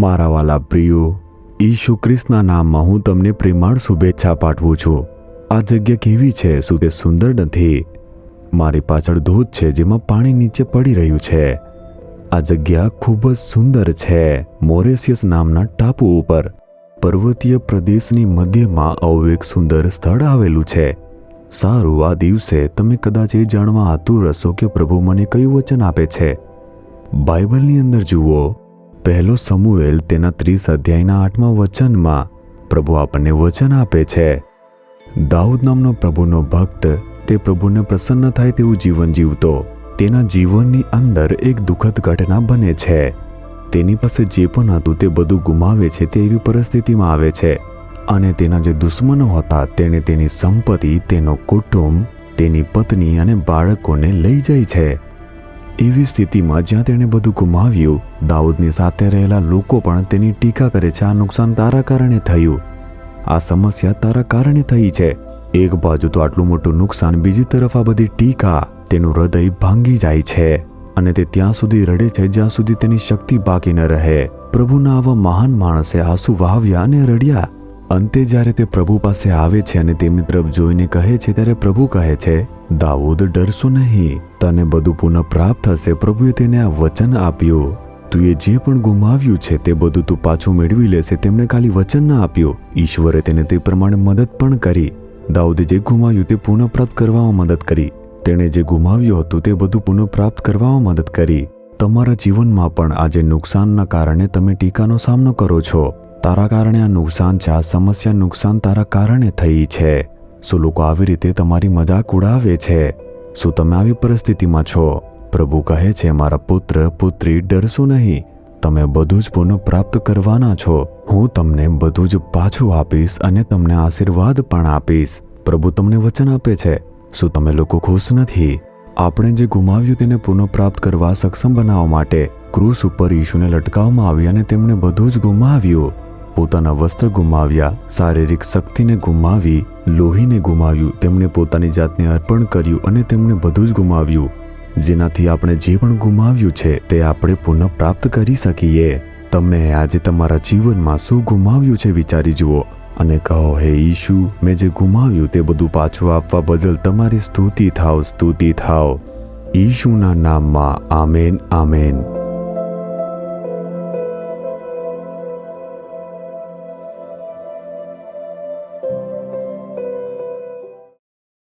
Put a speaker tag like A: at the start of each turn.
A: મારા વાલા પ્રિયો, ઈસુ ખ્રિસ્તના નામમાં હું તમને પ્રેમાળ શુભેચ્છા પાઠવું છું. આ જગ્યા કેવી છે? શું તે સુંદર નથી? મારી પાછળ ધોધ છે જેમાં પાણી નીચે પડી રહ્યું છે. આ જગ્યા ખૂબ જ સુંદર છે. મોરેશિયસ નામના ટાપુ ઉપર પર્વતીય પ્રદેશની મધ્યમાં આવું એક સુંદર સ્થળ આવેલું છે. સારું, આ દિવસે તમે કદાચ એ જાણવા આતુર હશો કે પ્રભુ મને કયું વચન આપે છે. બાઇબલની અંદર જુઓ, પહેલો સમુએલ તેના 30 અધ્યાયના 8મા વચનમાં પ્રભુ આપણને વચન આપે છે. દાઉદ નામનો પ્રભુનો ભક્ત તે પ્રભુને પ્રસન્ન થાય તેવું જીવન જીવતો. તેના જીવનની અંદર એક દુઃખદ ઘટના બને છે. તેની પાસે જે પણ હતું તે બધું ગુમાવે છે તેવી પરિસ્થિતિમાં આવે છે. અને તેના જે દુશ્મનો હતા તેણે તેની સંપત્તિ, તેનો કુટુંબ, તેની પત્ની અને બાળકોને લઈ જાય છે. એવી સ્થિતિમાં જ્યાં તેણે બધું ગુમાવ્યું, દાઉદની સાથે રહેલા લોકો પણ તેની ટીકા કરે છે. આ નુકસાન તારા કારણે થયું, આ સમસ્યા તારા કારણે થઈ છે. એક બાજુ તો આટલું મોટું નુકસાન, બીજી તરફ આ બધી ટીકા. તેનું હૃદય ભાંગી જાય છે અને તે ત્યાં સુધી રડે છે જ્યાં સુધી તેની શક્તિ બાકી ન રહે. પ્રભુના આવા મહાન માણસે આંસુ વહાવ્યા અને રડ્યા. અંતે જ્યારે તે પ્રભુ પાસે આવે છે અને તેમની તરફ જોઈને કહે છે, ત્યારે પ્રભુ કહે છે, દાઉદ, ડરશો નહીં, તને બધું પુનઃ પ્રાપ્ત થશે. પ્રભુએ તેને આ વચન આપ્યું, તું એ જે પણ ગુમાવ્યું છે તે બધું તું પાછું મેળવી લેશે. તેમણે ખાલી વચન ના આપ્યું, ઈશ્વરે તેને તે પ્રમાણે મદદ પણ કરી. દાઉદે જે ગુમાવ્યું તે પુનઃ પ્રાપ્ત કરવામાં મદદ કરી. તેણે જે ગુમાવ્યું હતું તે બધું પુનઃ પ્રાપ્ત કરવામાં મદદ કરી. તમારા જીવનમાં પણ આજે નુકસાનના કારણે તમે ટીકાનો સામનો કરો છો. તારા કારણે આ નુકસાન છે, આ સમસ્યા નુકસાન તારા કારણે થઈ છે. શું લોકો આવી રીતે તમારી મજાક ઉડાવે છે? શું તમે આવી પરિસ્થિતિમાં છો? પ્રભુ કહે છે, મારા પુત્ર, પુત્રી, ડરશો નહીં, તમે બધું જ પુનઃ પ્રાપ્ત કરવાના છો. હું તમને બધું જ પાછું આપીશ અને તમને આશીર્વાદ પણ આપીશ. પ્રભુ તમને વચન આપે છે. શું તમે લોકો ખુશ નથી? આપણે જે ગુમાવ્યું તેને પુનઃ પ્રાપ્ત કરવા સક્ષમ બનાવવા માટે ક્રૂસ ઉપર ઈસુને લટકાવવામાં આવ્યા અને તેમણે બધું જ ગુમાવ્યું. પોતાના વસ્ત્ર ગુમાવ્યા, શારીરિક શક્તિને ગુમાવી, લોહીને ગુમાવ્યું. તેમણે પોતાની જાતને અર્પણ કર્યું અને તેમણે બધું જ ગુમાવ્યું. જેનાથી આપણે જે પણ ગુમાવ્યું છે તે આપણે પુનઃ પ્રાપ્ત કરી શકીએ. તમે આજે તમારા જીવનમાં શું ગુમાવ્યું છે વિચારી જુઓ અને કહો, હે ઈશુ, મેં જે ગુમાવ્યું તે બધું પાછું આપવા બદલ તમારી સ્તુતિ થાવ, સ્તુતિ થાવ. ઈશુના નામમાં આમેન, આમેન.